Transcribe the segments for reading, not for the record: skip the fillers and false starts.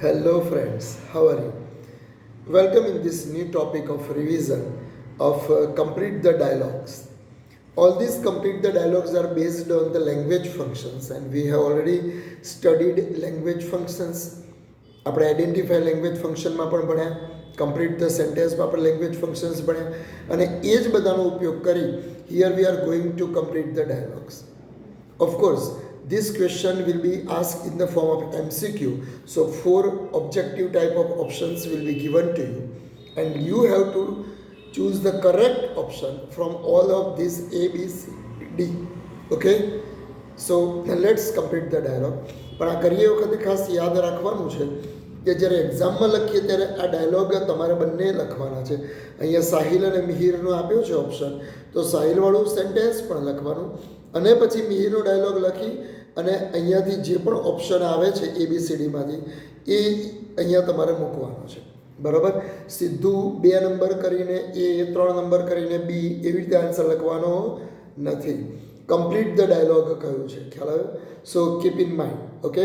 Hello friends, how are you? Welcome in this new topic of revision of complete the dialogues. All these complete the dialogues are based on the language functions and we have already studied language functions. આપણે identify language ફંક્શનમાં પણ ભણ્યા, complete the સેન્ટેન્સમાં પણ language functions ભણ્યા અને એ જ બધાનો ઉપયોગ કરી here we are going to complete the dialogues. Of course, this question will be asked in the form of MCQ. So, four objective type of options will be given to you, and you have to choose the correct option from all of these A, B, C, D. Okay? So, then let's complete the dialogue. પણ આ કરીએ વખતે ખાસ યાદ રાખવાનું છે કે જ્યારે એક્ઝામમાં લખીએ ત્યારે આ ડાયલોગ તમારે બંને લખવાના છે. અહીંયા સાહિલ અને મિહિરનો આપ્યો છે ઓપ્શન, તો સાહિલવાળું સેન્ટેન્સ પણ લખવાનું અને પછી મિહિરનો ડાયલોગ લખી અને અહીંયાથી જે પણ ઓપ્શન આવે છે ABCDમાંથી એ અહીંયા તમારે મૂકવાનો છે. બરાબર? સીધું 2 નંબર કરીને A, 3 નંબર કરીને B એવી રીતે આન્સર લખવાનો નથી. કમ્પ્લીટ ધ ડાયલોગ કહ્યું છે, ખ્યાલ આવ્યો? સો કીપ ઇન માઇન્ડ. ઓકે,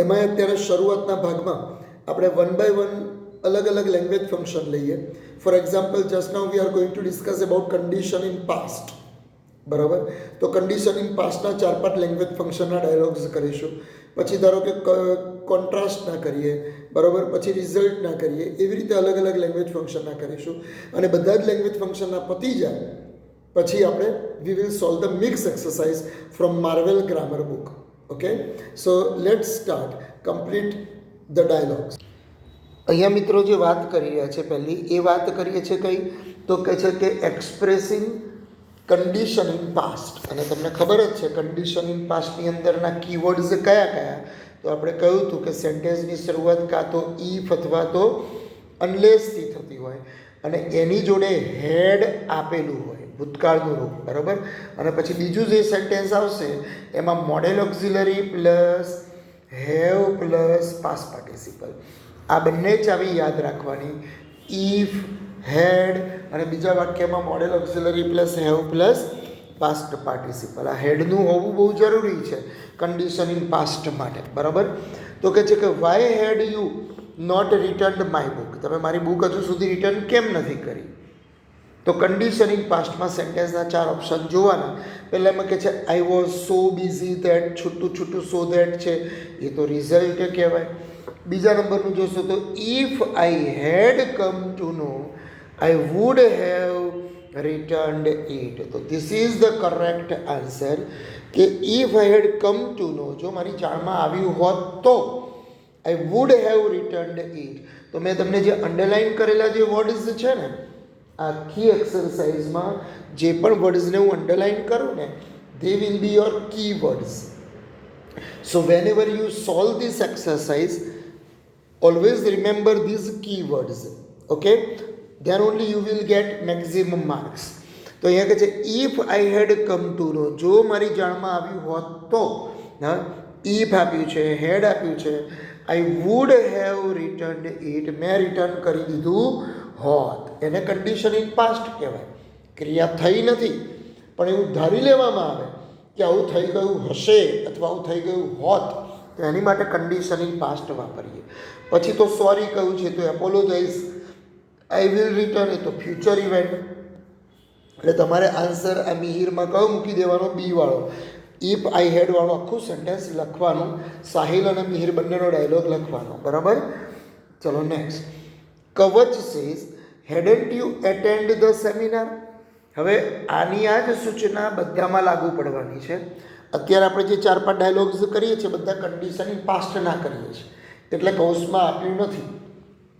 એમાં અત્યારે શરૂઆતના ભાગમાં આપણે 1 by 1 અલગ અલગ લેંગ્વેજ ફંક્શન લઈએ. For example, just now we are going to discuss about condition in past. બરાબર? તો કન્ડિશન ઇન પાસ્ટના 4-5 લેંગ્વેજ ફંક્શનના ડાયલોગ્સ કરીશું. પછી ધારો કે કોન્ટ્રાસ્ટના કરીએ, બરાબર, પછી રિઝલ્ટના કરીએ, એવી રીતે અલગ અલગ લેંગ્વેજ ફંક્શનના કરીશું. અને બધા જ લેંગ્વેજ ફંક્શનના પતી જાય પછી આપણે we will solve the mix exercise from Marvel grammar book. Okay, so let's start complete the dialogues. અહીંયા મિત્રો જે વાત કરી રહ્યા છે પહેલી એ વાત કરીએ છીએ કઈ, તો કહે છે કે એક્સપ્રેસિંગ કન્ડિશન ઇન પાસ્ટ. અને તમને ખબર જ છે કન્ડિશન ઇન પાસ્ટની અંદરના કીવર્ડ્સ કયા કયા. તો આપણે કહ્યું હતું કે સેન્ટેન્સની શરૂઆત કાં તો ઇફ અથવા તો અનલેસથી થતી હોય અને એની જોડે હેડ આપેલું હોય, ભૂતકાળનું રૂપ. બરાબર? અને પછી બીજું જે સેન્ટેન્સ આવશે એમાં modal auxiliary plus have plus past participle. આ બંને જ આવી યાદ રાખવાની. ઇફ, હેડ અને બીજા વાક્યમાં modal auxiliary plus have plus past participle. આ હેડનું હોવું બહુ જરૂરી છે કન્ડિશન ઇન પાસ્ટ માટે. બરાબર? તો કહે છે કે why had you not returned my book. તમે મારી બુક હજુ સુધી રિટર્ન કેમ નથી કરી? તો કન્ડિશન ઇન પાસ્ટમાં સેન્ટેન્સના 4 ઓપ્શન જોવાના. પહેલાં એમાં કહે છે I was so busy that, છૂટું છૂટું સો દેટ છે એ તો રિઝલ્ટ કહેવાય. બીજા નંબરનું જોશો તો if I had come to know I would have returned it. તો this is the correct answer કે if I had come to know, જો મારી જાણમાં આવ્યું હોત તો I would have returned it. તો મેં તમને જે અંડરલાઇન કરેલા જે વર્ડ્સ છે ને, આખી એક્સરસાઇઝમાં જે પણ વર્ડ્સને હું અંડરલાઇન કરું ને they will be your keywords. So whenever you solve this exercise, always remember these keywords. Okay, then only you will get maximum marks. તો અહીંયા કહે છે if I had come to know, જો મારી જાણમાં આવ્યું હોત તો, if આપ્યું છે, હેડ આપ્યું છે, I would have returned it, મેં રિટર્ન કરી દીધું હોત. એને કન્ડિશન ઇન પાસ્ટ કહેવાય. ક્રિયા થઈ નથી પણ એવું ધારી લેવામાં આવે કે આવું થઈ ગયું હશે અથવા આવું થઈ ગયું હોત, તો એની માટે કન્ડિશન ઇન પાસ્ટ વાપરીએ. પછી તો સોરી કહ્યું છે તો એપોલોજાઇઝ, આઈ વિલ રિટર્ન એ તો ફ્યુચર ઇવેન્ટ. એટલે તમારે આન્સર આ મિહિરમાં કયો મૂકી દેવાનો? બી વાળો. ઇફ આઈ હેડ વાળું આખું સેન્ટેન્સ લખવાનું, સાહિલ અને મિહિર બંનેનો ડાયલોગ લખવાનો. બરાબર? ચલો નેક્સ્ટ. કવચ says hadn't you attend the seminar. હવે આની આ જ સૂચના બધામાં લાગુ પડવાની છે. અત્યારે આપણે જે 4-5 ડાયલોગ્સ કરીએ છીએ બધા કન્ડિશન ઇન પાસ્ટ ના કરીએ છીએ એટલે કૌંસમાં આપ્યું નથી.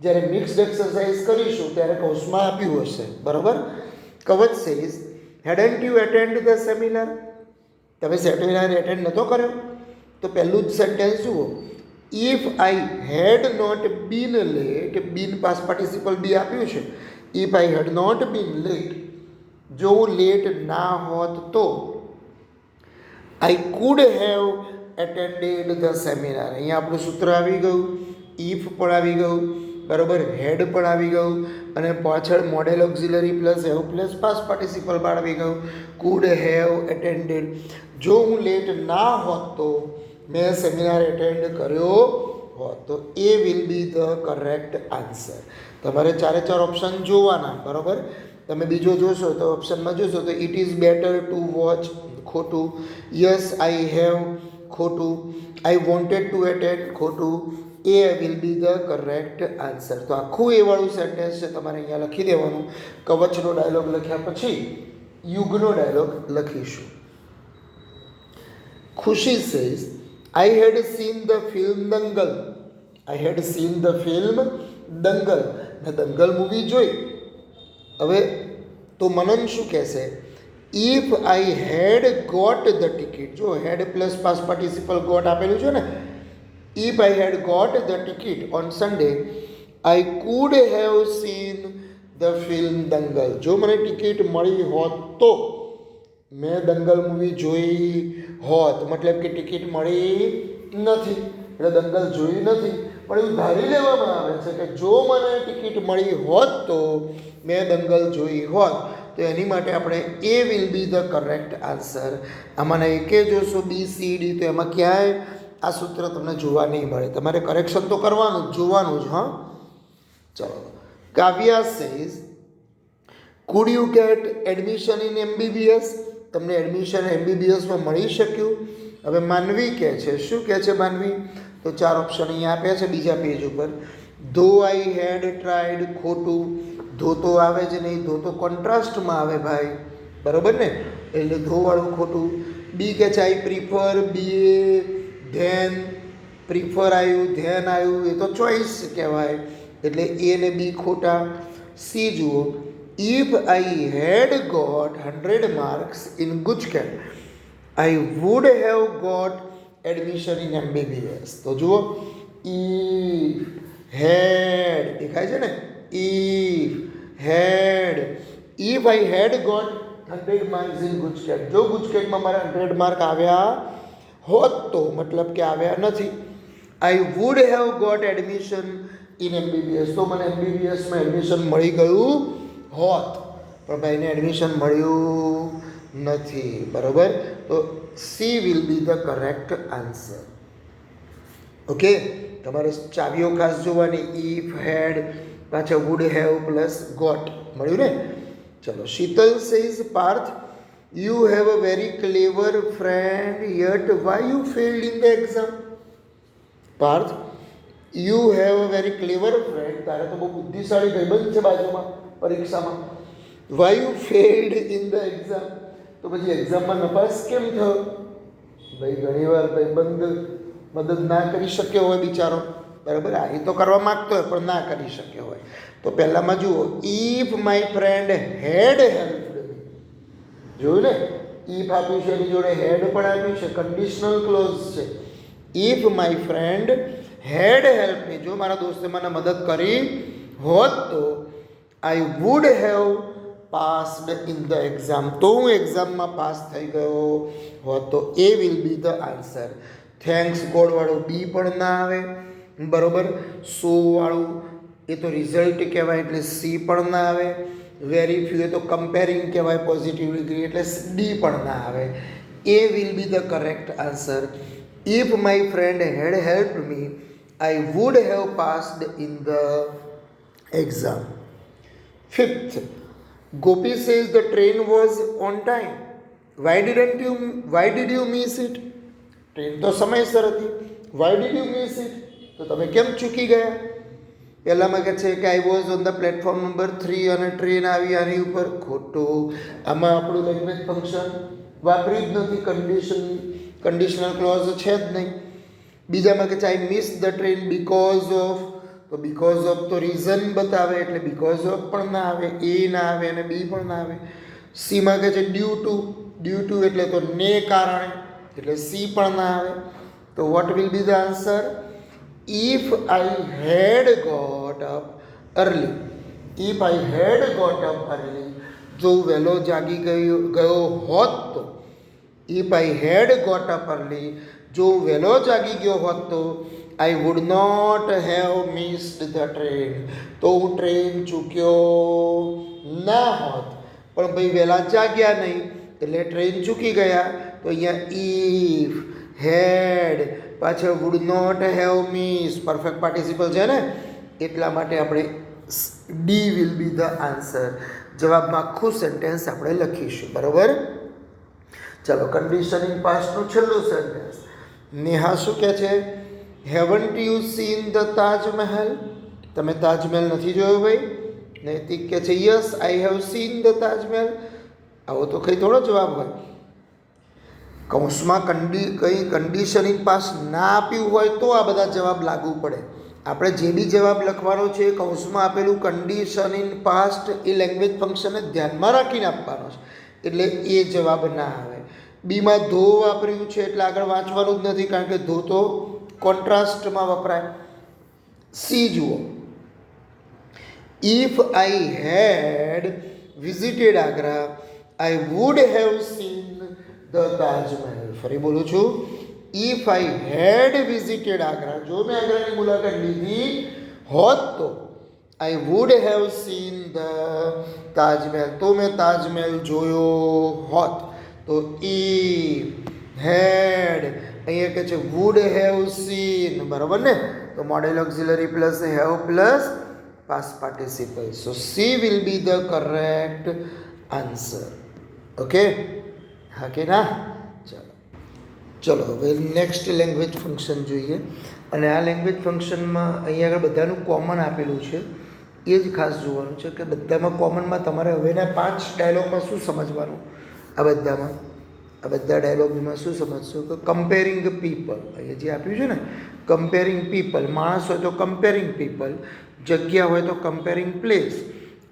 જ્યારે મિક્સ્ડ એક્સરસાઇઝ કરીશું ત્યારે કૌંસમાં આપ્યું હશે. બરાબર? Kavach says hadn't you attend the seminar. તમે સેમિનાર એટેન્ડ નહોતો કર્યો? તો પહેલું જ સેન્ટેન્સ જુઓ. If I had not been late, been past participle B આપ્યું છે. If I had not been late, જો હું લેટ ના હોત તો I could have attended the seminar. અહીંયા આપણું સૂત્ર આવી ગયું, ઇફ પણ આવી ગયું, બરાબર, હેડ પણ આવી ગયું અને પાછળ modal auxiliary plus have plus past participle પણ આવી ગયું. કુડ હેવ એટેન્ડેડ, જો હું લેટ ના હોત તો મેં સેમિનાર એટેન્ડ કર્યો હોત તો A will be the correct answer. તમારે ચારે ચાર ઓપ્શન જોવાના, બરાબર. તમે બીજો જોશો તો ઓપ્શનમાં જોશો તો it is better to watch, ખોટું. યસ આઈ હેવ, ખોટું. આઈ વોન્ટેડ ટુ એટેન્ડ, ખોટું. A will be the correct answer. તો આખું એ વાળું સેન્ટેન્સ છે તમારે અહીંયા લખી દેવાનું. કવચનો ડાયલોગ લખ્યા પછી યુગનો ડાયલોગ લખીશું. ખુશી says I had seen the film Dangal. I had seen the film Dangal. મેં દંગલ મૂવી જોઈ. હવે તો મનન શું કહેશે? If I had got the ticket. જો had plus past participle got આપેલું છે ને. If I had got the ticket on Sunday I could have seen the film Dangal. જો મને ટિકિટ મળી હોત તો મેં દંગલ મૂવી જોઈ હોત. મતલબ કે ટિકિટ મળી નથી એટલે દંગલ જોઈ નથી, પણ એવું ધારી લેવામાં આવે છે કે જો મને ટિકિટ મળી હોત તો મેં દંગલ જોઈ હોત. તો એની માટે આપણે A will be the correct answer. આમાંના એકે જોશો બી સી ડી તો એમાં ક્યાંય આ સૂત્ર તમને જોવા નહીં મળે. તમારે કરેક્શન તો કરવાનું જ, જોવાનું જ. હા, ચલો. Kavya says could you get admission in MBBS. તમને એડમિશન MBBSમાં મળી શક્યું. હવે માનવી કહે છે, શું કહે છે માનવી? તો ચાર ઓપ્શન અહીંયા આપ્યા છે બીજા પેજ ઉપર. ધો આઈ હેડ ટ્રાઈડ, ખોટું. ધો તો આવે જ નહીં, ધો તો કોન્ટ્રાસ્ટમાં આવે ભાઈ, બરાબર ને, એટલે ધોવાળું ખોટું. બી કહે છે I prefer, B then, prefer આવ્યું, ધેન આવ્યું, એ તો ચોઈસ કહેવાય એટલે એ ને બી ખોટા. સી જુઓ, if I had got 100 marks in Gujarat, I would have got admission in MBBS. તો જુઓ, if had દેખાય છે ને, if had, if I had got 100 marks in Gujarat, જો ગુજકેટમાં મારા 100 માર્ક આવ્યા હોત તો, મતલબ કે આવ્યા નથી. I would have got admission in MBBS, તો મને MBBSમાં એડમિશન મળી ગયું હોત, પણ ભાઈને એડમિશન મળ્યું નથી, બરાબર. તો C will be the correct answer. Okay, તમારે ચાવીઓ ખાસ જોવાની. ઇફ, હેડ, પાછા વુડ હેવ પ્લસ ગોટ મળ્યું ને. ચલો. Sheetal says Parth you have a very clever friend yet why you failed in the exam. Parth, you have a very clever friend, તારે તો બહુ બુદ્ધિશાળી ભાઈબંધ છે બાજુમાં પરીક્ષામાં. Why you failed in the exam, તો પછી એક્ઝામમાં નપાસ કેમ થયો? ભાઈ ઘણીવાર ભાઈબંધ મદદ ના કરી શક્યો હોય બિચારો, બરાબર. એ તો કરવા માગતો હોય પણ ના કરી શક્યો હોય. તો પહેલામાં જુઓ, if my friend had helped me. જોયું ને, ઇફ આપ્યું છે એની જોડે હેડ પણ આપ્યું છે, કન્ડિશનલ ક્લોઝ છે. If my friend had help me, જો મારા દોસ્તે મને મદદ કરી હોત તો I would have passed in the exam, તો હું એક્ઝામમાં પાસ થઈ ગયો હોત. તો A will be the answer. Thanks ગોડવાળું બી પણ ના આવે, બરાબર. સો વાળું એ તો રિઝલ્ટ કહેવાય એટલે સી પણ ના આવે. વેરી ફ્યુ એ તો કમ્પેરિંગ કહેવાય, પોઝિટિવ ડિગ્રી એટલે ડી પણ ના આવે. A will be the correct answer. If my friend had help me I would have passed in the exam. Fifth, Gopi says the train was on time. Why did you miss it? Train તો સમયસર હતી. Why did you miss it? તો તમે કેમ ચૂકી ગયા? પહેલામાં કહે છે કે I was on the platform number 3 અને ટ્રેન આવી આની ઉપર. ખોટું. આમાં આપણું લેંગ્વેજ ફંક્શન વાપર્યું જ નથી, કન્ડિશનલ ક્લોઝ છે જ નહીં. બીજામાં કહે છે I miss the train because of, તો બીકોઝ ઓફ તો રીઝન બતાવે એટલે બીકોઝ ઓફ પણ ના આવે, એ ના આવે અને બી પણ ના આવે. સીમાં કહે છે ડ્યુ ટુ એટલે તો ને કારણે એટલે સી પણ ના આવે. તો what will be the answer? If I had got up early, if I had got up early, જો વહેલો જાગી ગયો હોત તો, if I had got up early, જો વહેલો જાગી ગયો હોત તો I would not have missed the train, તો હું ટ્રેન ચૂક્યો ના હોત. પણ ભાઈ વહેલા જાગ્યા નહીં એટલે ટ્રેન ચૂકી ગયા. તો અહીંયા ઇફ, હેડ, પાછળ would not have miss perfect participle છે ને, એટલા માટે આપણે D will be the answer. જવાબમાં આખું સેન્ટેન્સ આપણે લખીશું. બરાબર. ચાલો કન્ડિશનિંગ પાસ્ટનું છેલ્લું સેન્ટેન્સ. નેહા શું કહે છે? Haven't you seen the Taj Mahal? તમે તાજમહેલ નથી જોયો ભાઈ? નૈતિક કહે છે yes I have seen the Taj Mahal. આવો તો કઈ થોડો જવાબ હોય. કૌંસમાં કંઈ કન્ડિશનિંગ પાસ ના આપ્યું હોય તો આ બધા જવાબ લાગુ પડે. આપણે જે બી જવાબ લખવાનો છે કૌંસમાં આપેલું કન્ડિશન ઇન પાસ્ટ એ લેંગ્વેજ ફંક્શનને ધ્યાનમાં રાખીને આપવાનો છે, એટલે એ જવાબ ના આવે. બીમાં ધો વાપર્યું છે એટલે આગળ વાંચવાનું જ નથી, કારણ કે ધો તો કોન્ટ્રાસ્ટમાં વપરાય. સી જુઓ, if I had visited Agra I would have seen the Taj Mahal. ફરી બોલું છું, if I had visited Agra, જો મેં આગ્રાની મુલાકાત લીધી હોત તો I would have seen the Taj Mahal, તો મેં તાજમહેલ જોયો હોત. તો ઇફ હેડ અહીંયા કહે છે વુડ હેવ સીન. બરાબર ને? તો modal auxiliary plus have plus past participle. So C will be the correct answer. Okay, હા કે ના? ચલો હવે નેક્સ્ટ લેંગ્વેજ ફંક્શન જોઈએ. અને આ લેંગ્વેજ ફંક્શનમાં અહીંયા આગળ બધાનું કોમન આપેલું છે, એ જ ખાસ જોવાનું છે કે બધામાં કોમનમાં તમારે હવેના 5 ડાયલોગમાં શું સમજવાનું. આ બધા ડાયલોગમાં શું સમજશો કે કમ્પેરિંગ પીપલ, અહીંયા જે આપ્યું છે ને કમ્પેરિંગ પીપલ, માણસ હોય તો કમ્પેરિંગ પીપલ, જગ્યા હોય તો કમ્પેરિંગ પ્લેસ,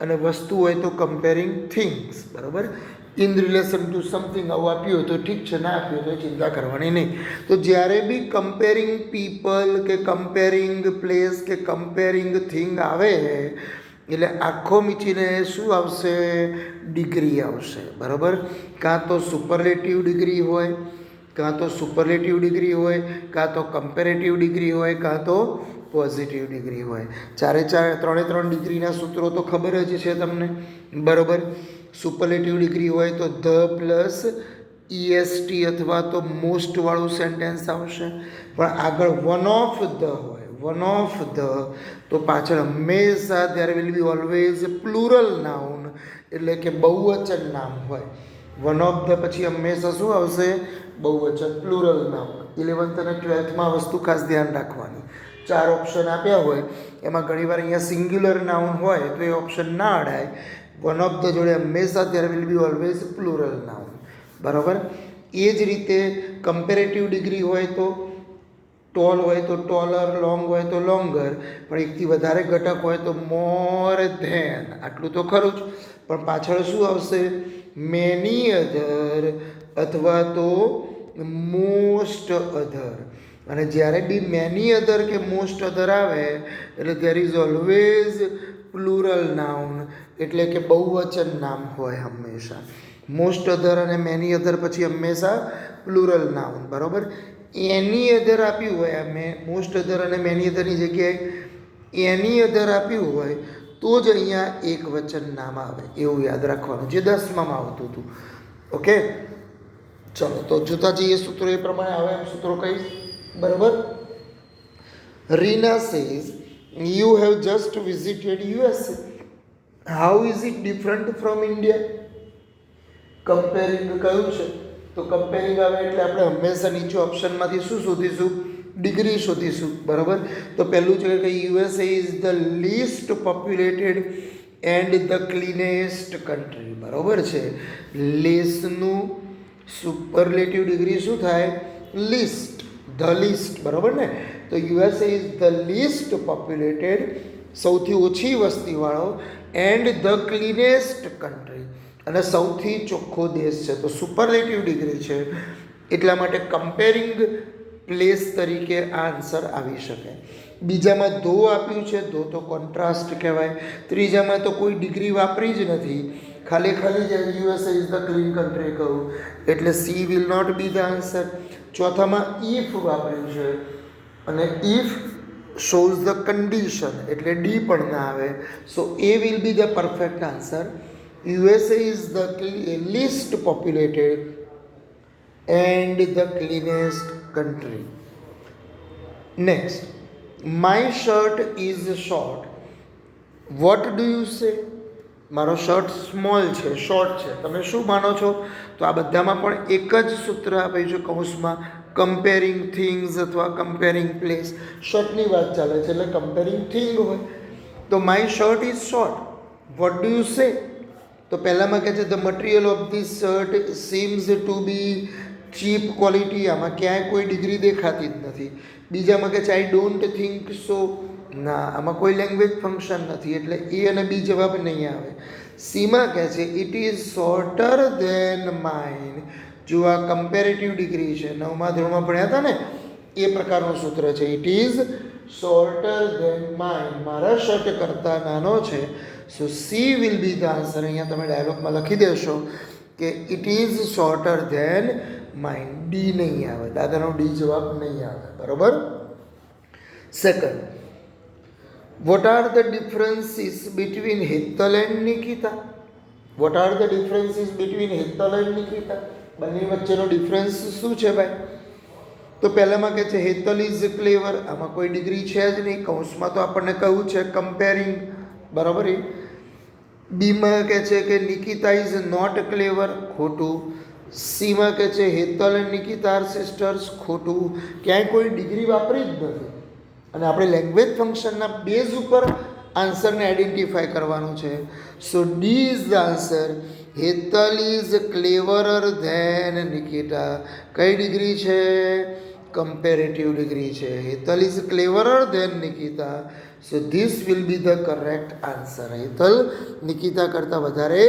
અને વસ્તુ હોય તો કમ્પેરિંગ થિંગ્સ. બરાબર. ઇન રિલેશન ટુ સમથિંગ આવું આપ્યું હોય તો ઠીક છે, ના આપ્યું તો ચિંતા કરવાની નહીં. તો જ્યારે બી કમ્પેરિંગ પીપલ કે કમ્પેરિંગ પ્લેસ કે કમ્પેરિંગ થિંગ આવે એટલે આખો મીચીને શું આવશે? ડિગ્રી આવશે. બરાબર. કાં તો સુપરલેટિવ ડિગ્રી હોય, કાં તો સુપરલેટિવ ડિગ્રી હોય, કાં તો કમ્પેરેટિવ ડિગ્રી હોય, કાં તો પોઝિટિવ ડિગ્રી હોય. ત્રણે ડિગ્રીના સૂત્રો તો ખબર જ છે તમને. બરાબર. સુપરલેટિવ ડિગ્રી હોય તો ધ પ્લસ EST અથવા તો મોસ્ટવાળું સેન્ટેન્સ આવશે. પણ આગળ વન ઓફ ધ હોય, વન ઓફ ધ, તો પાછળ હંમેશા there will be always plural noun, એટલે કે બહુવચન નામ હોય. વન ઓફ ધ પછી હંમેશા શું આવશે? બહુવચન પ્લુરલ નાઉન. 11th અને 12th વસ્તુ ખાસ ધ્યાન રાખવાની. 4 ઓપ્શન આપ્યા હોય એમાં ઘણીવાર અહીંયા સિંગ્યુલર નાઉન હોય તો એ ઓપ્શન ના અડાય. વન ઓફ ધ જોડે હંમેશા there will be always plural noun. બરાબર. એ જ રીતે કમ્પેરેટિવ ડિગ્રી હોય તો ટોલ હોય તો ટોલર, લોંગ હોય તો લોંગર, પણ એકથી વધારે ઘટક હોય તો મોર ધેન. આટલું તો ખરું જ, પણ પાછળ શું આવશે? મેની અધર અથવા તો મોસ્ટ અધર. અને જ્યારે બી મેની અધર કે મોસ્ટ અધર આવે એટલે there is always plural noun, એટલે કે બહુવચન નામ હોય હંમેશા. મોસ્ટ અધર અને મેની અધર પછી હંમેશા પ્લુરલ નાઉન. બરાબર. એની અધર આપ્યું હોય, મોસ્ટ અધર અને મેની અધરની જગ્યાએ એની અધર આપ્યું હોય તો જ અહીંયા એક વચન નામ આવે, એવું યાદ રાખવાનું, જે 10માં આવતું હતું. ઓકે, ચલો તો જોતા જઈએ સૂત્રો એ પ્રમાણે આવે એમ સૂત્રો કહીશ. બરાબર. Reena says you have just visited USA. How is it different from India? Comparing કયું છે? તો કમ્પેરિંગ આવે એટલે આપણે હંમેશા નીચે ઓપ્શનમાંથી શું શોધીશું? ડિગ્રી શોધીશું. બરાબર. તો પહેલું છે કે USA is the least populated and the cleanest country. બરાબર છે. લેસનું સુપરલેટિવ ડિગ્રી શું થાય? Least, the least. બરાબર ને? તો USA is the least populated, સૌથી ઓછી વસ્તીવાળો, એન્ડ ધ ક્લીનેસ્ટ કન્ટ્રી, અને સૌથી ચોખ્ખો દેશ છે. તો સુપરલેટિવ ડિગ્રી છે એટલા માટે કમ્પેરિંગ પ્લેસ તરીકે આ આન્સર આવી શકે. બીજામાં ધો આપ્યું છે, ધો તો કોન્ટ્રાસ્ટ કહેવાય. ત્રીજામાં તો કોઈ ડિગ્રી વાપરી જ નથી, ખાલી જ USA is the clean country કહું, એટલે C will not be the answer. ચોથામાં ઇફ વાપર્યું છે અને ઇફ શોઝ ધ કન્ડિશન, એટલે ડી પણ ના આવે. So A will be the perfect answer. USA is the least populated and the cleanest country. Next, my shirt is short. What do you say? મારો shirt small છે, short છે. તમે શું માનો છો? તો આ બધામાં પણ એક જ સૂત્ર આપ્યું છે કૌંસમાં, કમ્પેરિંગ થિંગ્સ અથવા કમ્પેરિંગ પ્લેસ. શર્ટની વાત ચાલે છે એટલે કમ્પેરિંગ થિંગ હોય. તો my shirt is short. What do you say? તો પહેલામાં કહે છે the material of this shirt seems to be cheap quality. આમાં ક્યાંય કોઈ ડિગ્રી દેખાતી જ નથી. બીજામાં કહે છે આઈ ડોન્ટ થિંક સો. ના, આમાં કોઈ લેંગ્વેજ ફંક્શન નથી એટલે એ અને બી જવાબ નહીં આવે. સીમાં કહે છે it is shorter than mine. જો આ કમ્પેરેટિવ ડિગ્રી છે, 9મા ધોરણમાં ભણ્યા હતા ને એ પ્રકારનું સૂત્ર છે. It is shorter than mine, મારા શર્ટ કરતાં નાનો છે. So C will be the answer. અહીંયા તમે ડાયલોગમાં લખી દેશો કે it is shorter than mine. D નહીં આવે, દાદાનો ડી જવાબ નહીં આવે. બરાબર. Second, what are the differences between Hetal and Nikita? What are the differences between Hetal and Nikita? બંને વચ્ચેનો ડિફરન્સ શું છે ભાઈ? તો પહેલામાં કહે છે હેતલ ઇઝ ક્લેવર. આમાં કોઈ ડિગ્રી છે જ નહીં. કૌંસમાં તો આપણને કહ્યું છે કમ્પેરિંગ. બરાબર. બીમાં કહે છે કે નિકિતા ઇઝ નોટ ક્લેવર. ખોટું. સીમાં કહે છે Hetal and Nikita are sisters. ખોટું. ક્યાંય કોઈ ડિગ્રી વાપરી જ નથી. અને આપણે લેંગ્વેજ ફંક્શનના બેઝ ઉપર આન્સરને આઈડેન્ટિફાય કરવાનું છે. So D is the answer. Hetal is cleverer than Nikita. કઈ ડિગ્રી છે? કમ્પેરેટિવ ડિગ્રી છે. Hetal is cleverer than Nikita. So this will be the correct answer. Hetal Nikita કરતાં વધારે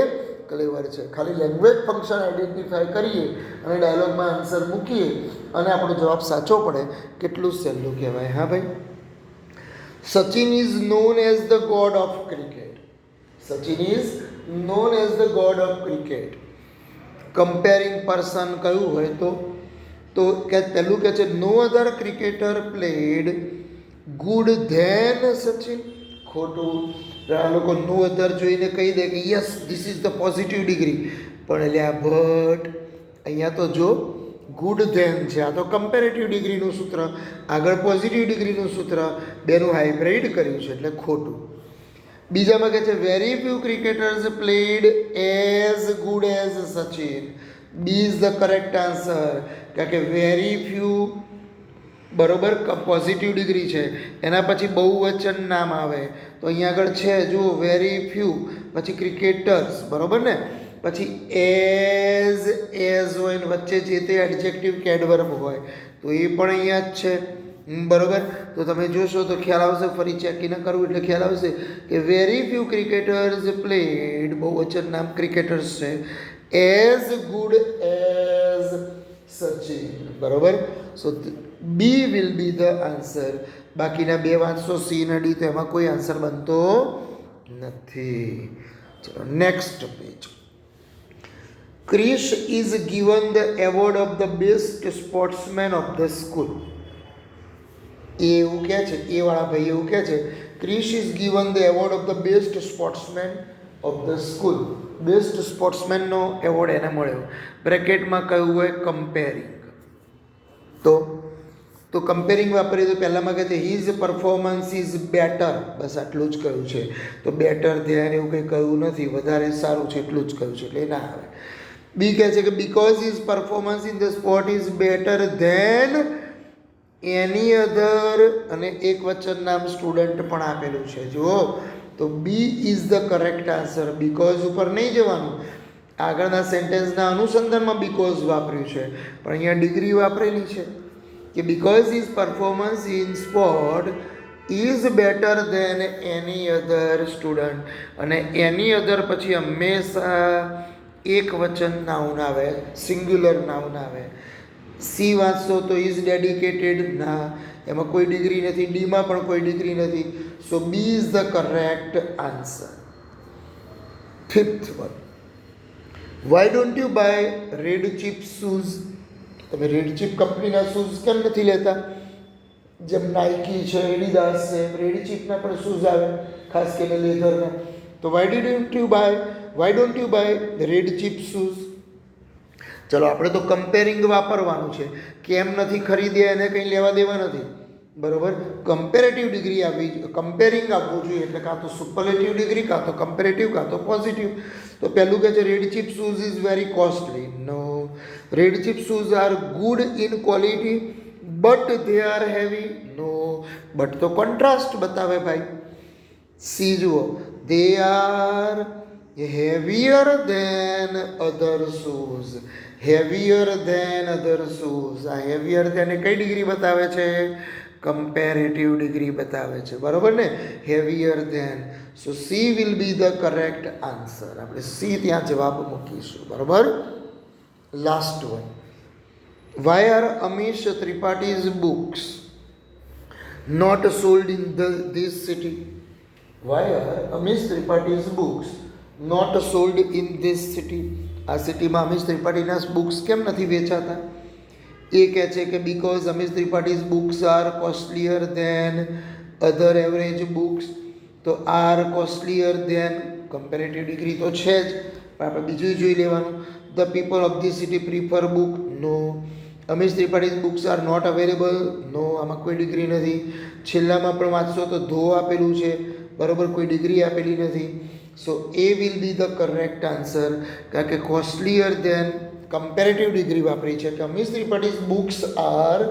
ક્લેવર છે. ખાલી લેંગ્વેજ ફંક્શન આઈડેન્ટિફાય કરીએ અને ડાયલોગમાં આન્સર મૂકીએ અને આપણો જવાબ સાચો પડે, કેટલું સહેલું કહેવાય. હા ભાઈ. Sachin is known as the god of cricket. Sachin is known as the god of cricket. Comparing person કયું હોય તો કે પહેલું કહે છે no other cricketer played good than Sachin. ખોટું. આ લોકો નો અધર જોઈને કહી દે કે yes this is the positive degree, પણ એટલે આ બટ અહીંયા તો જો ગુડ ધેન છે. આ તો કમ્પેરેટિવ ડિગ્રીનું સૂત્ર, આગળ પોઝિટિવ ડિગ્રીનું સૂત્ર, બેનું હાઇબ્રિડ કર્યું છે એટલે ખોટું. બીજામાં કહે છે very few cricketers played as good as Sachin. B is the correct answer. કારણ કે વેરી ફ્યુ બરોબર પોઝિટિવ ડિગ્રી છે, એના પછી બહુવચન નામ આવે તો અહીંયા આગળ છે જુઓ વેરી ફ્યુ, પછી ક્રિકેટર્સ. બરોબર ને? પછી એઝ હોય ને વચ્ચે જે તે એડજેક્ટિવ કેડવર્બ હોય તો એ પણ અહીંયા જ છે. બરોબર. તો તમે જોશો તો ખ્યાલ આવશે. ફરી ચેકિંગ કરવું એટલે ખ્યાલ આવશે કે વેરી ફ્યુ ક્રિકેટર્સ પ્લેડ, બહુવચન નામ ક્રિકેટર્સ છે, એઝ ગુડ એઝ સચિન. બરોબર. So B will be the answer. બાકીના બે વાંચશો સી અને ડી તો એમાં કોઈ આન્સર બનતો નથી. ચલો next page. Krish is given the award of the best sportsman of the school. A એવું કહે છે, એ વાળા ભાઈ એવું કહે છે Krish is given the award of the best sportsman of the school. Best સ્પોર્ટ્સમેનનો એવોર્ડ એને મળ્યો. બ્રેકેટમાં કહ્યું હોય કમ્પેરિંગ. તો કમ્પેરિંગ વાપરીએ તો પહેલામાં કહે છે હિઝ પરફોર્મન્સ ઇઝ બેટર. બસ આટલું જ કહ્યું છે. તો બેટર ધ્યાન એવું કંઈ કહ્યું નથી, વધારે સારું છે એટલું જ કહ્યું છે એટલે એ ના આવે. બી કહે છે કે because his performance in the sport is better than any other, અને એક વચન નામ સ્ટુડન્ટ પણ આપેલું છે. જુઓ તો B is the correct answer. Because ઉપર નહીં જવાનું, આગળના સેન્ટેન્સના અનુસંધાનમાં બીકોઝ વાપર્યું છે, પણ અહીંયા ડિગ્રી વાપરેલી છે કે because his performance in sport is better than any other student. અને એની અધર પછી હંમેશા એક વચન નાઉન આવે, સિંગ્યુલર નાઉન આવે. સી વાંચશો તો ઇઝ ડેડિકેટેડ, ના એમાં કોઈ ડિગ્રી નથી. ડીમાં પણ કોઈ ડિગ્રી નથી. So B is the correct answer. Fifth one, why don't you buy red chip shoes? તમે રેડ ચીપ કંપનીના શૂઝ કેમ નથી લેતા? જેમ નાઇકી છે, એડિડાસ છે, રેડ ચીપના પણ શૂઝ આવે, ખાસ કરીને લેધરના. તો why don't you buy red chip shoes? ચલો આપણે તો કમ્પેરિંગ વાપરવાનું છે. કેમ નથી ખરીદ્યા એને કંઈ લેવા દેવા નથી. બરોબર. કમ્પેરેટિવ ડિગ્રી આવી, કમ્પેરિંગ આપવું જોઈએ, એટલે કાં તો સુપરલેટિવ ડિગ્રી, કાં તો કમ્પેરેટિવ, કાં તો પોઝિટિવ. તો પહેલું કહે છે red chip shoes is very costly. No, red chip shoes are good in quality but they are heavy. No, but તો કોન્ટ્રાસ્ટ બતાવે ભાઈ. સી જુઓ, they are heavier than other shoes. Heavier than other shoes. આ heavier than એ કઈ degree બતાવે છે? Comparative degree બતાવે છે, બરોબર ને? Heavier than. So C will be the correct answer. આપણે સી ત્યાં જવાબ મૂકીશું, બરોબર. Last one. Why are Amish Tripathi's books not sold in this city? Why are Amish Tripathi's books not sold in this city? આ સિટીમાં અમીશ ત્રિપાઠીના બુક્સ કેમ નથી વેચાતા? એ કહે છે કે because Amish Tripathi's books are costlier than other average books. તો are costlier than comparative degree તો છે જ, પણ આપણે બીજું જોઈ લેવાનું. The people of the city prefer book. No. Amish Tripathi's books are not available. No, આમાં કોઈ ડિગ્રી નથી. છેલ્લામાં પણ વાંચશો તો ધો આપેલું છે, બરોબર, કોઈ ડિગ્રી આપેલી નથી. So A will be the correct answer, કારણ કે કોસ્ટલીયર ધેન કમ્પેરેટિવ ડિગ્રી વાપરી છે કે Amish Tripathi's books are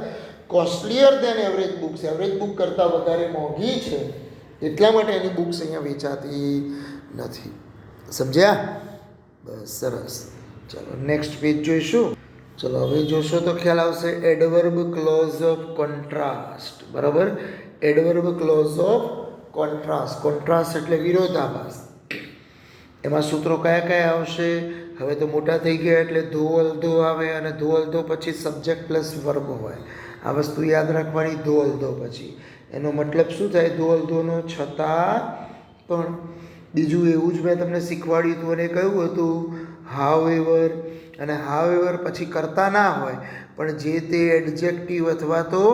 costlier than average books. Average book કરતાં વધારે મોંઘી છે, એટલા માટે એની બુક્સ અહીંયા વેચાતી નથી. સમજ્યા? બસ, સરસ. ચલો નેક્સ્ટ પેજ જોઈશું. ચલો હવે જોશો તો ખ્યાલ આવશે. એડવર્બ ક્લોઝ ઓફ કોન્ટ્રાસ્ટ, બરાબર. Adverb clause of contrast. Contrast એટલે વિરોધાભાસ. એમાં સૂત્રો કયા કયા આવશે? હવે તો મોટા થઈ ગયા એટલે ધો અલધો આવે, અને ધો અલધો પછી સબ્જેક્ટ પ્લસ વર્બ હોય. આ વસ્તુ યાદ રાખવાની. ધો અલધો પછી એનો મતલબ શું થાય? ધો અલધોનો છતાં પણ. બીજું એવું જ મેં તમને શીખવાડ્યું હતું અને કહ્યું હતું હાવ એવર. અને હાવ એવર પછી કરતા ના હોય, પણ જે તે એડજેક્ટિવ અથવા તો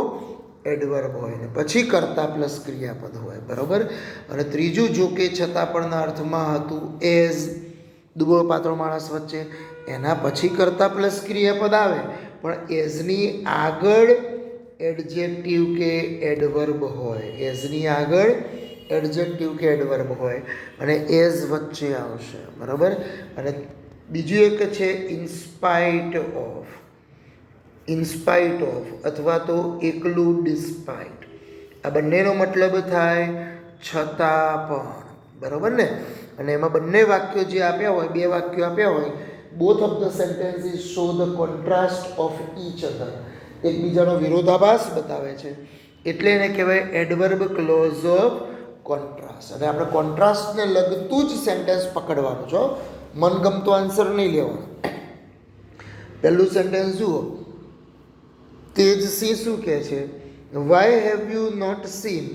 એડવર્બ હોય, ને પછી કરતા પ્લસ ક્રિયાપદ હોય, બરાબર. અને ત્રીજું જો કે છતાં પણના અર્થમાં હતું એઝ, દુબળો પાતળો માણસ વચ્ચે, એના પછી કરતા પ્લસ ક્રિયાપદ આવે, પણ એઝની આગળ એડજેક્ટિવ કે એડવર્બ હોય. એઝની આગળ એડજેક્ટિવ કે એડવર્બ હોય અને એઝ વચ્ચે આવશે, બરાબર. અને બીજું એક છે ઇન્સ્પાઇટ ઓફ. ઇન્સ્પાઇટ ઓફ અથવા તો એકલું ડિસ્પાઇટ. આ બંનેનો મતલબ થાય છતાં પણ, બરાબર ને. અને એમાં બંને વાક્યો જે આપ્યા હોય, બે વાક્યો આપ્યા હોય, both of the sentences show the contrast of each other. એકબીજાનો વિરોધાભાસ બતાવે છે, એટલે એને કહેવાય એડવર્બ ક્લોઝ ઓફ કોન્ટ્રાસ્ટ. અને આપણે કોન્ટ્રાસ્ટને લગતું જ સેન્ટેન્સ પકડવાનું છો, મનગમતો આન્સર નહીં લેવાનો. પહેલું સેન્ટેન્સ જુઓ. તેજસી શું કહે છે? Why have you not seen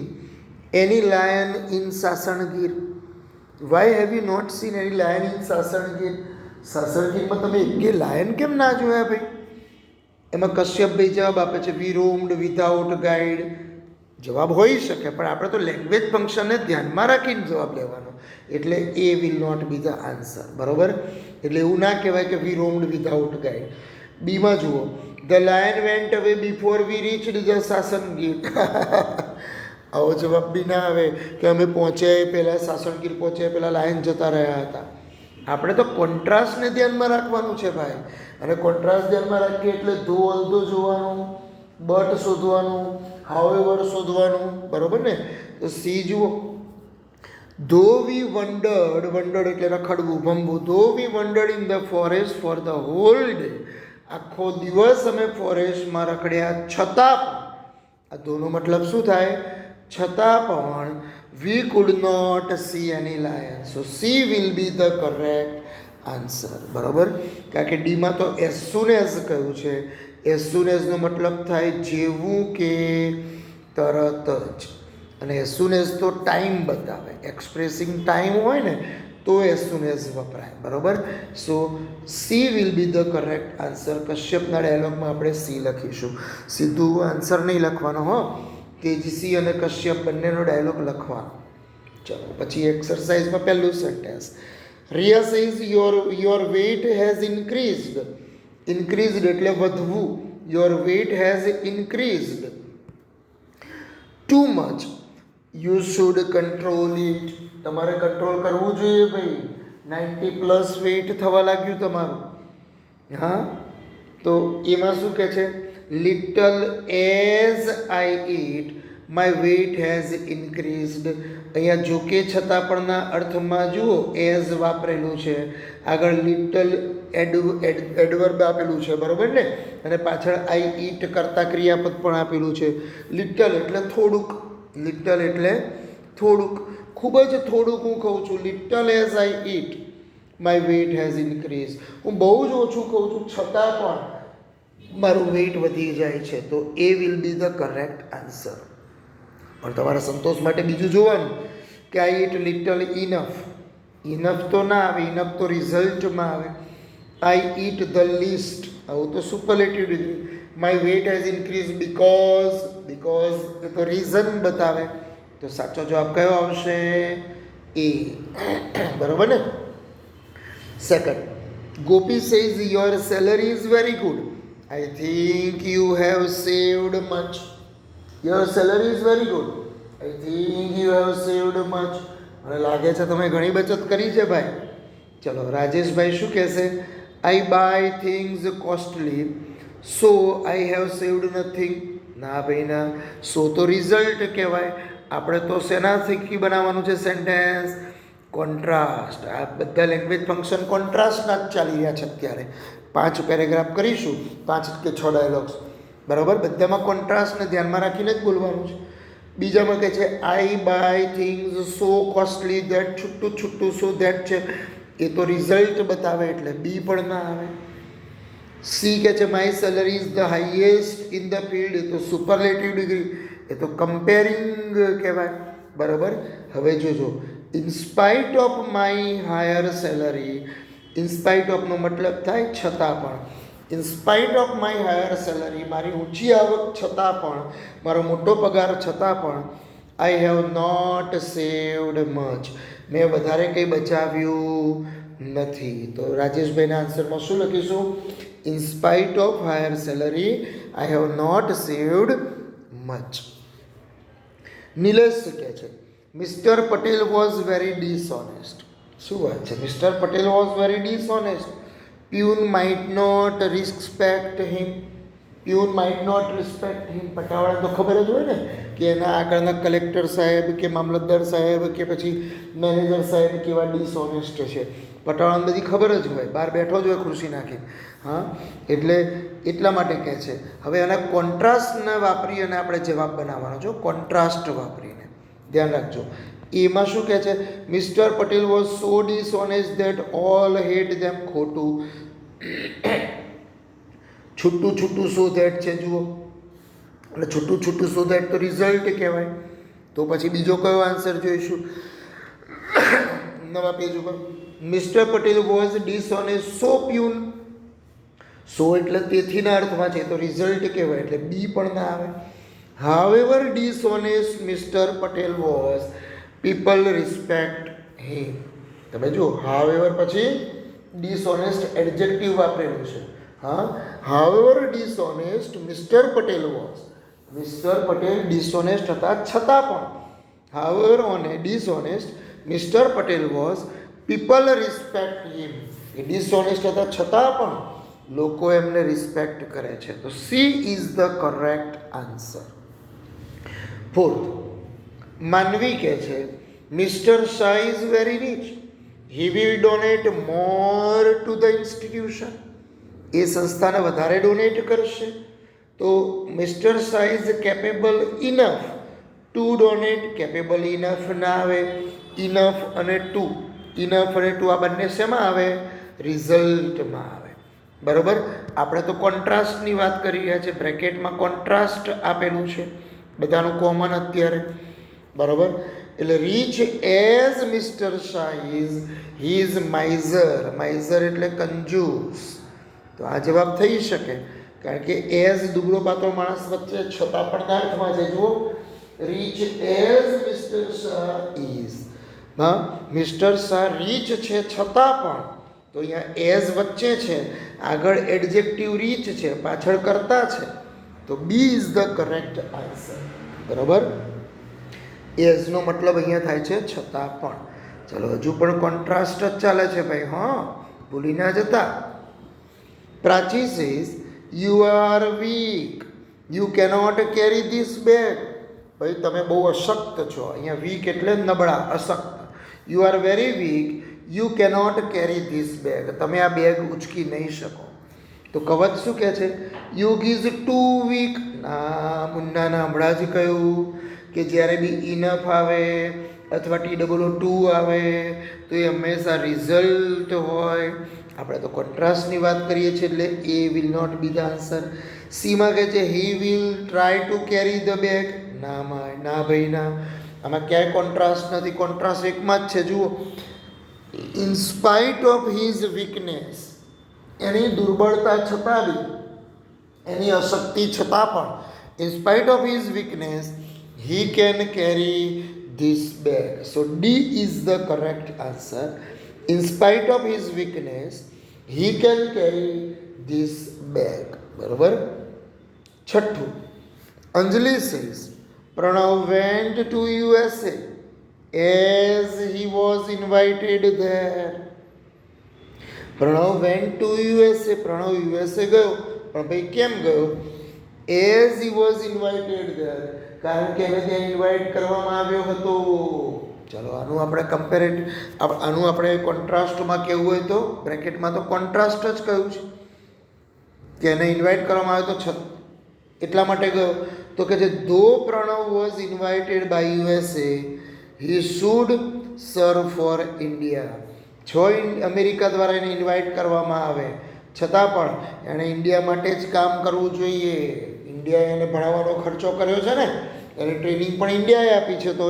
any lion in Sasangir? Why have you not seen any lion in Sasangir? સાસણગીરમાં તમે એક લાયન કેમ ના જોયા ભાઈ? એમાં કશ્યપભાઈ જવાબ આપે છે વી રોમ્ડ વિધાઉટ ગાઈડ. જવાબ હોઈ શકે, પણ આપણે તો લેંગ્વેજ ફંક્શનને ધ્યાનમાં રાખીને જવાબ લેવાનો, એટલે A will not be the answer, બરાબર. એટલે એવું ના કહેવાય કે વી રોમ્ડ વિધાઉટ ગાઈડ. બીમાં જુઓ. The lion went away before we reached the Sasangir. આવો જવાબ બી ના આવે કે અમે પહોંચ્યા એ પહેલાં, સાસણગીર પહોંચ્યા પહેલાં લાયન જતા રહ્યા હતા. આપણે તો કોન્ટ્રાસ્ટને ધ્યાનમાં રાખવાનું છે ભાઈ. અને કોન્ટ્રાસ્ટ ધ્યાનમાં રાખીએ એટલે ધો અલધો જોવાનું, બટ શોધવાનું, હાઉએવર શોધવાનું, બરાબર ને. તો સી જુઓ. ધો વી વન્ડર્ડ, વન્ડર્ડ એટલે રખડવું, ભમવું. Though we wandered in the forest for the whole day. આખો દિવસ અમે ફોરેસ્ટમાં રખડ્યા છતાં પણ. આ ધોનો મતલબ શું થાય? છતાં પણ. We could not see any lion. So C will be the correct answer, બરાબર. કારણ કે ડીમાં તો એઝ સુન એઝ કહ્યું છે. એઝ સુન એઝનો મતલબ થાય જેવું કે તરત જ. અને એઝ સુન એઝ તો ટાઈમ બતાવે, એક્સપ્રેસિંગ ટાઈમ હોય ને તો એઝ સુન એઝ વપરાય, બરાબર. So C will be the correct answer. કશ્યપના ડાયલોગમાં આપણે સી લખીશું, સીધું આન્સર નહીં લખવાનો હો. તેજસી અને કશ્યપ બંનેનો ડાયલોગ લખવાનો. ચલો પછી એક્સરસાઇઝમાં પહેલું sentence. Riya says your weight has increased. Increased એટલે વધવું. Your weight has increased. Too much you should control it. તમારે કંટ્રોલ કરવું જોઈએ ભાઈ. 90 પ્લસ વેઇટ થવા લાગ્યું તમારું. હા, તો એમાં શું કહે છે? Little as I eat my weight has increased. અહીંયા જોકે છતાં પણના અર્થમાં જુઓ એઝ વાપરેલું છે, આગળ લિટલ એડવર્બ આપેલું છે, બરાબર ને? અને પાછળ આઈ ઈટ કરતા ક્રિયાપદ પણ આપેલું છે. લિટલ એટલે થોડુંક, લિટલ એટલે થોડુંક, ખૂબ જ થોડુંક હું કહું છું. Little as I eat my weight has increase. હું બહુ જ ઓછું કહું છું છતાં પણ મારું વેઇટ વધી જાય છે. તો A will be the correct answer. પણ તમારા સંતોષ માટે બીજું જોવાનું કે I ate little enough. Enough તો ના આવે, ઇનફ તો રિઝલ્ટમાં આવે. આઈ ઈટ ધ લીસ્ટ, આવું તો superlative degree. My weight has increase because એ તો રીઝન બતાવે. તો સાચો જવાબ કયો આવશે? એ. બરાબર ને? Second, Gopi says your salary is very good. I think you have saved much. Your salary is very good. I think you have saved much. મને લાગે છે તમે ઘણી બચત કરી છે ભાઈ. ચલો, રાજેશભાઈ શું કહેશે? I buy things costly so I have saved nothing. ના ભાઈ ના, સો તો રિઝલ્ટ કહેવાય. આપણે તો શેનાથી બનાવવાનું છે સેન્ટેન્સ? કોન્ટ્રાસ્ટ. આ બધા લેંગ્વેજ ફંક્શન કોન્ટ્રાસ્ટના જ ચાલી રહ્યા છે અત્યારે. 5 પેરેગ્રાફ કરીશું, 5 કે 6 ડાયલોગ્સ, બરાબર? બધામાં કોન્ટ્રાસ્ટને ધ્યાનમાં રાખીને જ બોલવાનું છે. બીજામાં કહે છે I buy things so costly that, છૂટું છૂટું સો દેટ છે, એ તો રિઝલ્ટ બતાવે એટલે બી પણ ના આવે. સી કહે છે my salary is the highest in the field, એ તો સુપરલેટિવ ડિગ્રી, એ તો કમ્પેરિંગ કહેવાય, બરાબર? હવે જોજો, in spite of my higher salary. In spite ઓફનો મતલબ થાય છતાં પણ. In spite of my higher salary, મારી ઊંચી આવક છતાં પણ, મારો મોટો પગાર છતાં પણ, I have not saved much, મેં વધારે કંઈ બચાવ્યું નથી. તો રાજેશભાઈના આન્સરમાં શું લખીશું? In spite of higher salary I have not saved much. Nilesh કહે છે Mister Patel was very dishonest. શું વાત છે? Mister Patel was very dishonest. Peon might not respect him. Peon might not respect him. પટાવાળા તો ખબર જ હોય ને કે એના આગળના કલેક્ટર સાહેબ કે મામલતદાર સાહેબ કે પછી મેનેજર સાહેબ કેવા ડિસઓનેસ્ટ છે. પટાવાળાને બધી ખબર જ હોય, બહાર બેઠો જ હોય ખુરશી નાખી. હા, એટલે એટલા માટે કહે છે. હવે આના કોન્ટ્રાસ્ટને વાપરી અને આપણે જવાબ બનાવવાનો છો, કોન્ટ્રાસ્ટ વાપરીને. ધ્યાન રાખજો. એમાં શું કહે છે? Mister Patel was so dishonest that all hate them. ખોટું. છૂટું છૂટું સો ધેટ છે, જુઓ, એટલે છૂટું છૂટું સો ધેટ તો રિઝલ્ટ કહેવાય. તો પછી બીજો કયો આન્સર જોઈશું નવા પેજ ઉપર? Mister Patel was dishonest so peon. So એટલે તેથીના અર્થમાં છે, તો રિઝલ્ટ કહેવાય એટલે બી પણ ના આવે. However dishonest Mister Patel was, people respect him. તમે જુઓ, હાવેવર પછી ડિસઓનેસ્ટ એડજેક્ટિવ વાપરેલું છે. હા, however dishonest Mister Patel was. Mister Patel dishonest હતા છતાં પણ, હાવેવર ઓને dishonest Mister Patel was, people respect him. એ ડિસઓનેસ્ટ હતા છતાં પણ લોકો એમને રિસ્પેક્ટ કરે છે. તો C is the correct answer. Fourth, Manvi કહે છે Mister Shah is very rich, he will donate more two the institution. એ સંસ્થાને વધારે ડોનેટ કરશે. તો Mister Shah is capable enough to donate. Capable enough ના આવે. ઇનફ અને ટુ, ઇનફ અને ટુ આ બંને શેમાં આવે? રિઝલ્ટમાં આવે, બરાબર? આપણે તો કોન્ટ્રાસ્ટની વાત કરી રહ્યા છે. બ્રેકેટમાં કોન્ટ્રાસ્ટ આપેલું છે, બધાનું કોમન અત્યારે, બરાબર? એટલે rich as mister Shah is, he is miser. Miser એટલે કંજૂસ. તો આ જવાબ થઈ શકે, કારણ કે એઝ દુબળો પાતળો માણસ વચ્ચે છતાં પણ અર્થમાં છે. જુઓ, rich as mister Shah is. હા, મિસ્ટર શાહ રીચ છે છતાં પણ, તો અહીંયા એઝ વચ્ચે છે, આગળ એડજેક્ટિવ રીચ છે, પાછળ કરતા છે. તો B is the correct answer, બરાબર? એઝનો મતલબ અહીંયા થાય છે છતાં પણ. ચલો હજુ પણ કોન્ટ્રાસ્ટ જ ચાલે છે ભાઈ, હા, ભૂલી ના જતા. Prachi says you are weak, you cannot carry this bag. ભાઈ તમે બહુ અશક્ત છો. અહીંયા વીક એટલે નબળા, અશક્ત. You are very weak, you cannot carry this bag. તમે આ બેગ ઉચકી નહીં શકો. તો કવચ શું કહે છે? યુગ ઇઝ ટુ વીક. ના મુન્નાના હમણાં જ કહ્યું કે જ્યારે બી ઇનફ આવે અથવા TOO આવે તો એ હંમેશા રિઝલ્ટ હોય. આપણે તો કોન્ટ્રાસ્ટની વાત કરીએ છીએ એટલે A will not be the answer. સીમાં કહે છે he will try to carry the bag. ના ના ભાઈ ના, આમાં ક્યાંય કોન્ટ્રાસ્ટ નથી. કોન્ટ્રાસ્ટ એકમાં જ છે. જુઓ, in spite of his weakness, એની દુર્બળતા છતાં બી, એની અશક્તિ છતાં પણ, in spite of his weakness he can carry this bag. So D is the correct answer. In spite of his weakness, he can carry this bag. બરોબર. છઠ્ઠું, અંજલિ says Pranav went to USA as he was invited there. Pranav went to USA. Pranav USA ગયો, પણ ભાઈ કેમ ગયો? As he was invited there, કારણ કે એને ત્યાં ઇન્વાઇટ કરવામાં આવ્યો હતો. ચલો આનું આપણે આનું આપણે કોન્ટ્રાસ્ટમાં કહેવું હોય તો બ્રેકેટમાં તો કોન્ટ્રાસ્ટ જ કહ્યું છે કે એને ઇન્વાઇટ કરવામાં આવ્યો તો એટલા માટે ગયો. તો કે જે though Pranav was invited by USA, he should serve for India. જો અમેરિકા દ્વારા એને ઇન્વાઇટ કરવામાં આવે છતાં પણ એણે ઇન્ડિયા માટે જ કામ કરવું જોઈએ. ઇન્ડિયાએ એને ભણાવવાનો ખર્ચો કર્યો છે ને, એને ટ્રેનિંગ પણ ઇન્ડિયાએ આપી છે, તો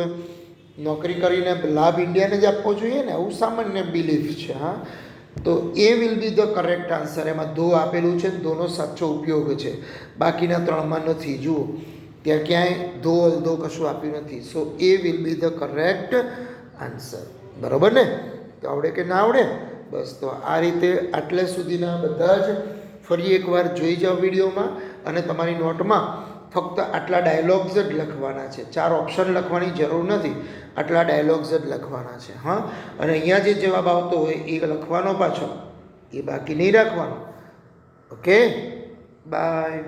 નોકરી કરીને લાભ ઇન્ડિયાને જ આપવો જોઈએ ને, આવું સામાન્ય બિલીફ છે. હા, તો A will be the correct answer. એમાં ધો આપેલું છે, ધોનો સાચો ઉપયોગ છે, બાકીના ત્રણમાં નથી. જુઓ ત્યાં ક્યાંય ધો અલધો કશું આપ્યું નથી. So A will be the correct answer. બરાબર ને? તો આવડે કે ના આવડે? બસ, તો આ રીતે આટલે સુધીના બધા જ ફરી એકવાર જોઈ જાઓ વિડીયોમાં, અને તમારી નોટમાં ફક્ત આટલા ડાયલોગ્સ જ લખવાના છે. 4 ઓપ્શન લખવાની જરૂર નથી, આટલા ડાયલોગ્સ જ લખવાના છે. હા, અને અહીંયા જે જવાબ આવતો હોય એ લખવાનો પાછો, એ બાકી નહીં રાખવાનો. Okay, by.